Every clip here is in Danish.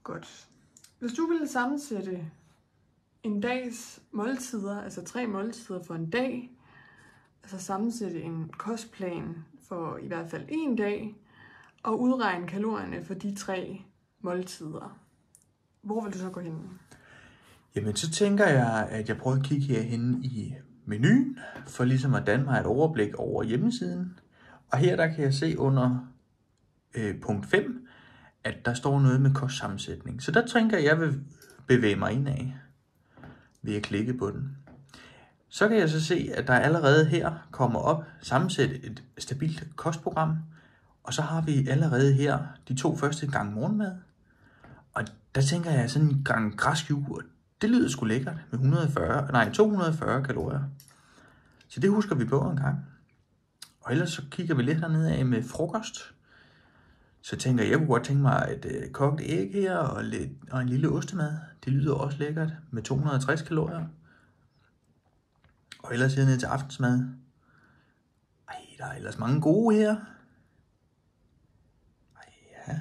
Godt. Hvis du ville sammensætte en dags måltider, altså 3 måltider for en dag, altså sammensætte en kostplan for i hvert fald en dag, og udregne kalorierne for de 3 måltider, hvor vil du så gå hen? Jamen, så tænker jeg, at jeg prøver at kigge herhen i menuen, for ligesom at danne mig et overblik over hjemmesiden. Og her der kan jeg se under punkt 5, at der står noget med kostsammensætning. Så der tænker jeg, vil bevæge mig ind af ved at klikke på den. Så kan jeg så se, at der allerede her kommer op sammensætte et stabilt kostprogram. Og så har vi allerede her de 2 første gange morgenmad. Og der tænker jeg sådan en gang græsk yoghurt. Det lyder sgu lækkert med 240 kalorier. Så det husker vi på en gang. Og ellers så kigger vi lidt hernede af med frokost. Så tænker jeg kunne godt tænke mig et kogt æg her og en lille ostemad. Det lyder også lækkert med 260 kalorier. Og ellers ned til aftensmad. Der er ellers mange gode her. Ja.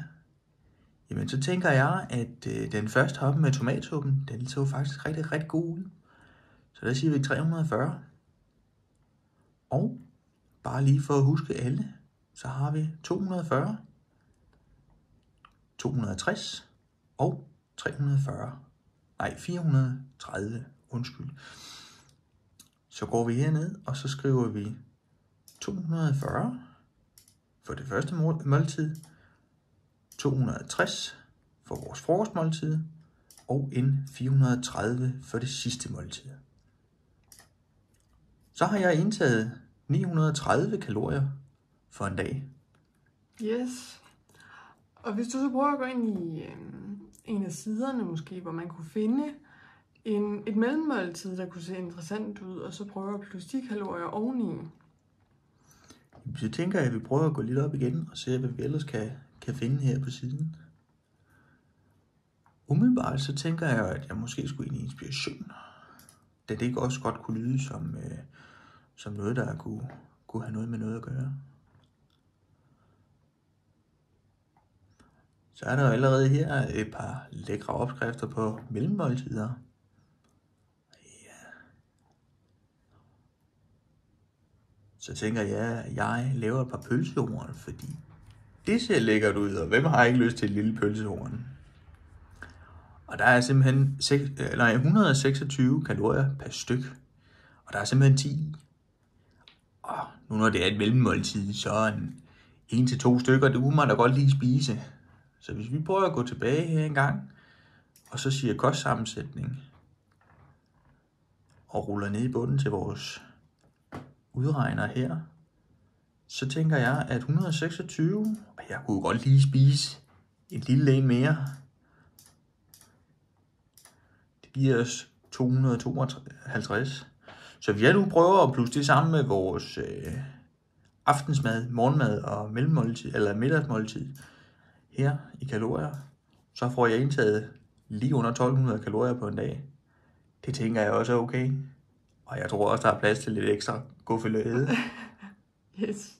Jamen så tænker jeg, at den første hoppe med tomatsuppen, den så faktisk rigtig, rigtig god ud. Så der siger vi 340. Og bare lige for at huske alle, så har vi 240, 260 og 430, undskyld. Så går vi herned, og så skriver vi 240 for det første måltid, 260 for vores frokostmåltid, og en 430 for det sidste måltid. Så har jeg indtaget 930 kalorier for en dag. Yes. Og hvis du så prøver at gå ind i en af siderne måske, hvor man kunne finde et mellemmåltid, der kunne se interessant ud, og så prøve at plusse de kalorier oveni. Så tænker jeg, at vi prøver at gå lidt op igen og se, hvad vi ellers kan finde her på siden. Umiddelbart så tænker jeg, at jeg måske skulle ind i inspiration. Da det ikke også godt kunne lyde som noget, der kunne have noget med noget at gøre. Så er der jo allerede her et par lækre opskrifter på mellemmåltider. Ja. Så tænker jeg, at jeg laver et par pølsehorn, fordi det ser lækkert ud, og hvem har ikke lyst til et lille pølsehorn? Og der er simpelthen 126 kalorier per styk, og der er simpelthen 10. Og nu når det er et mellemmåltid, så er 1 til 2 stykker, det kunne man da godt lige spise. Så hvis vi prøver at gå tilbage her en gang, og så siger kostsammensætning, og ruller ned i bunden til vores udregner her, så tænker jeg, at 126, og jeg kunne godt lige spise et lille en mere. Det giver os 252. Så hvis jeg nu prøver at plusse det sammen med vores aftensmad, morgenmad og mellemmåltid, eller middagsmåltid, her i kalorier, så får jeg indtaget lige under 1200 kalorier på en dag. Det tænker jeg også er okay. Og jeg tror også, der er plads til lidt ekstra guffeløde. Yes.